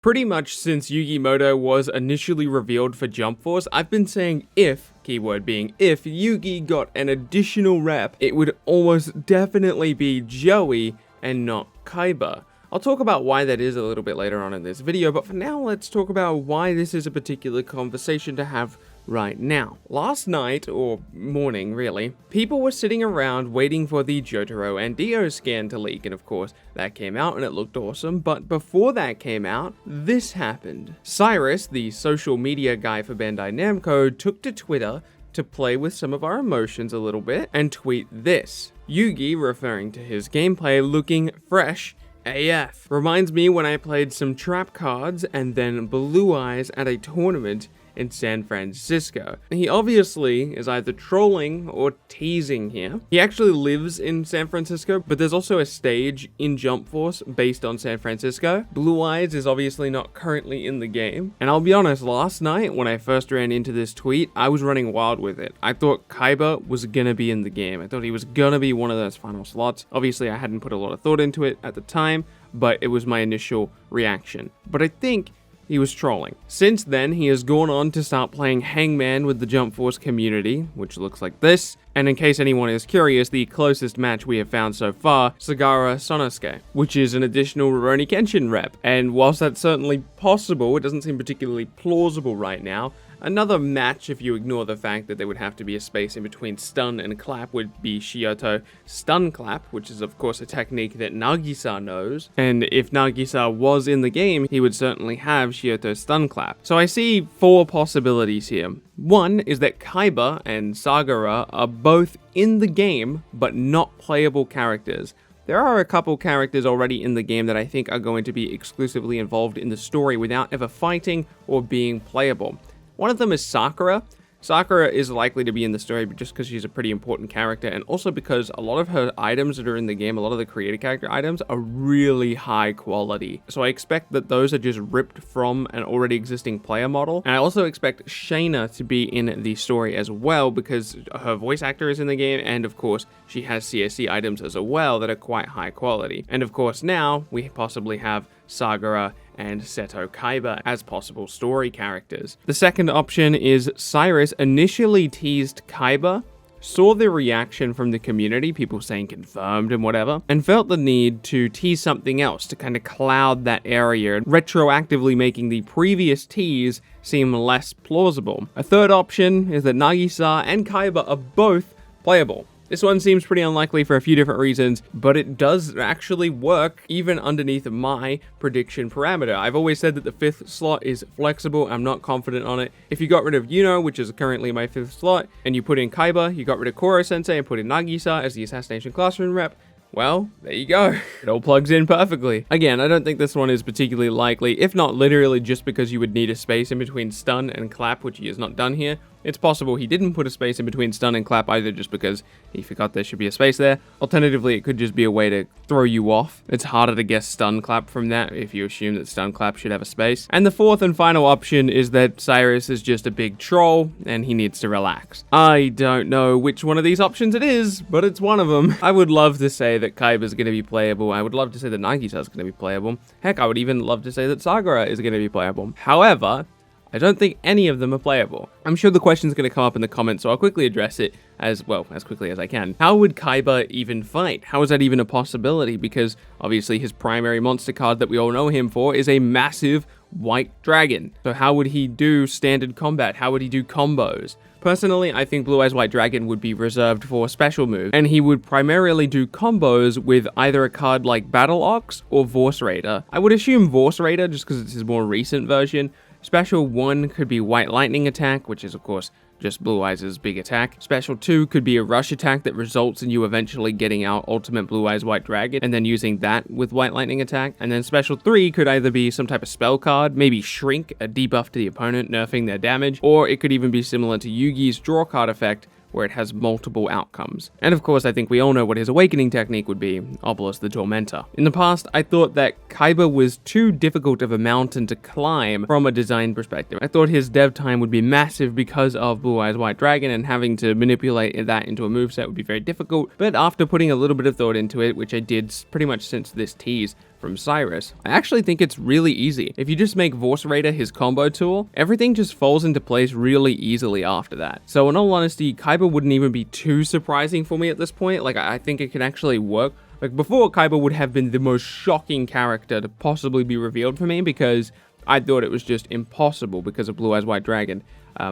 Pretty much since Yugi was initially revealed for Jump Force, I've been saying if, keyword being if, Yugi got an additional rep, it would almost definitely be Joey and not Kaiba. I'll talk about why that is a little bit later on in this video, but for now let's talk about why this is a particular conversation to have right now. Last night, or morning really, people were sitting around waiting for the Jotaro and Dio scan to leak, and of course that came out and it looked awesome, but before that came out, this happened. Cyrus, the social media guy for Bandai Namco, took to Twitter to play with some of our emotions a little bit and tweet this. Yugi, referring to his gameplay, looking fresh AF. Reminds me when I played some trap cards and then Blue Eyes at a tournament in San Francisco. He obviously is either trolling or teasing here. He actually lives in San Francisco, but there's also a stage in Jump Force based on San Francisco. Blue Eyes is obviously not currently in the game. And I'll be honest, last night when I first ran into this tweet, I was running wild with it. I thought Kaiba was gonna be in the game. I thought he was gonna be one of those final slots. Obviously, I hadn't put a lot of thought into it at the time, but it was my initial reaction. But I think he was trolling. Since then, he has gone on to start playing Hangman with the Jump Force community, which looks like this. And in case anyone is curious, the closest match we have found so far, Sagara Sonosuke, which is an additional Rurouni Kenshin rep. And whilst that's certainly possible, it doesn't seem particularly plausible right now. Another match, if you ignore the fact that there would have to be a space in between stun and clap, would be Shihoto stun clap, which is of course a technique that Nagisa knows. And if Nagisa was in the game, he would certainly have Shihoto stun clap. So I see four possibilities here. One is that Kaiba and Sagara are both in the game, but not playable characters. There are a couple characters already in the game that I think are going to be exclusively involved in the story without ever fighting or being playable. One of them is Sakura. Sakura is likely to be in the story just because she's a pretty important character, and also because a lot of her items that are in the game, a lot of the created character items, are really high quality. So I expect that those are just ripped from an already existing player model. And I also expect Shayna to be in the story as well because her voice actor is in the game, and of course she has CSC items as well that are quite high quality. And of course now we possibly have Sagara and Seto Kaiba as possible story characters. The second option is Cyrus initially teased Kaiba, saw the reaction from the community, people saying confirmed and whatever, and felt the need to tease something else to kind of cloud that area, retroactively making the previous tease seem less plausible. A third option is that Nagisa and Kaiba are both playable. This one seems pretty unlikely for a few different reasons, but it does actually work even underneath my prediction parameter. I've always said that the 5th slot is flexible. I'm not confident on it. If you got rid of Yuno, which is currently my 5th slot, and you put in Kaiba, you got rid of Koro Sensei and put in Nagisa as the Assassination Classroom rep, well, there you go. It all plugs in perfectly. Again, I don't think this one is particularly likely, if not literally just because you would need a space in between stun and clap, which he has not done here. It's possible he didn't put a space in between stun and clap either just because he forgot there should be a space there. Alternatively, it could just be a way to throw you off. It's harder to guess stun clap from that if you assume that stun clap should have a space. And the fourth and final option is that Cyrus is just a big troll and he needs to relax. I don't know which one of these options it is, but it's one of them. I would love to say that Kaiba is going to be playable. I would love to say that Nagisa is going to be playable. Heck, I would even love to say that Sagara is going to be playable. However, I don't think any of them are playable. I'm sure the question's going to come up in the comments, so I'll quickly address it as quickly as I can. How would Kaiba even fight? How is that even a possibility? Because obviously his primary monster card that we all know him for is a massive white dragon. So how would he do standard combat? How would he do combos? Personally, I think Blue Eyes White Dragon would be reserved for special moves, and he would primarily do combos with either a card like Battle Ox or Vorse Raider. I would assume Vorse Raider just because it's his more recent version. Special 1 could be White Lightning attack, which is of course just Blue Eyes' big attack. Special 2 could be a rush attack that results in you eventually getting out Ultimate Blue Eyes White Dragon and then using that with White Lightning attack. And then Special 3 could either be some type of spell card, maybe Shrink, a debuff to the opponent, nerfing their damage, or it could even be similar to Yugi's draw card effect, where it has multiple outcomes. And of course, I think we all know what his awakening technique would be, Obelisk the Tormentor. In the past, I thought that Kaiba was too difficult of a mountain to climb from a design perspective. I thought his dev time would be massive because of Blue Eyes White Dragon, and having to manipulate that into a moveset would be very difficult, but after putting a little bit of thought into it, which I did pretty much since this tease, from Cyrus. I actually think it's really easy. If you just make Vorse Raider his combo tool, everything just falls into place really easily after that. So in all honesty, Kaiba wouldn't even be too surprising for me at this point. Like, I think it can actually work. Like, before, Kaiba would have been the most shocking character to possibly be revealed for me, because I thought it was just impossible because of Blue Eyes White Dragon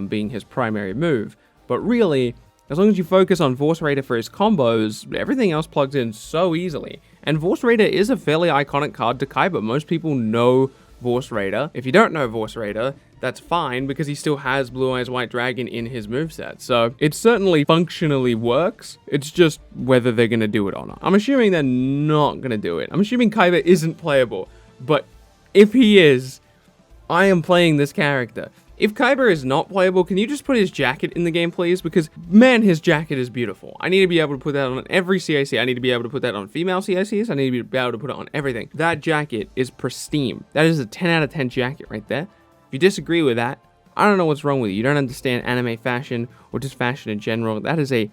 being his primary move. But really, as long as you focus on Vorse Raider for his combos, everything else plugs in so easily. And Vorse Raider is a fairly iconic card to Kaiba. Most people know Vorse Raider. If you don't know Vorse Raider, that's fine, because he still has Blue Eyes White Dragon in his moveset. So it certainly functionally works. It's just whether they're going to do it or not. I'm assuming they're not going to do it. I'm assuming Kaiba isn't playable. But if he is, I am playing this character. If Kaiba is not playable, can you just put his jacket in the game, please? Because, man, his jacket is beautiful. I need to be able to put that on every CIC. I need to be able to put that on female CICs. I need to be able to put it on everything. That jacket is pristine. That is a 10 out of 10 jacket right there. If you disagree with that, I don't know what's wrong with you. You don't understand anime fashion or just fashion in general. That is a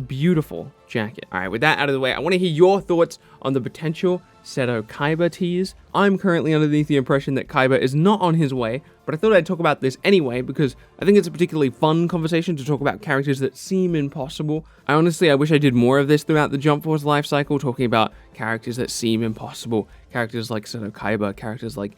beautiful jacket. All right, with that out of the way, I want to hear your thoughts on the potential Seto Kaiba tease. I'm currently underneath the impression that Kaiba is not on his way, but I thought I'd talk about this anyway because I think it's a particularly fun conversation to talk about characters that seem impossible. I wish I did more of this throughout the Jump Force life cycle, talking about characters that seem impossible, characters like Seto Kaiba, characters like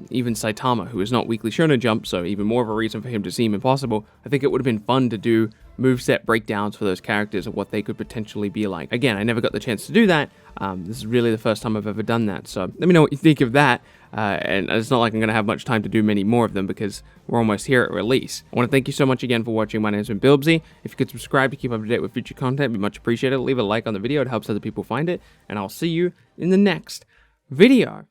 even Saitama, who is not Weekly Shonen Jump, so even more of a reason for him to seem impossible. I think it would have been fun to do moveset breakdowns for those characters and what they could potentially be like. Again, I never got the chance to do that. This is really the first time I've ever done that, so let me know what you think of that. And it's not like I'm going to have much time to do many more of them because we're almost here at release. I want to thank you so much again for watching. My name has been Bilbsy. If you could subscribe to keep up to date with future content, it'd be much appreciated. Leave a like on the video, it helps other people find it, and I'll see you in the next video.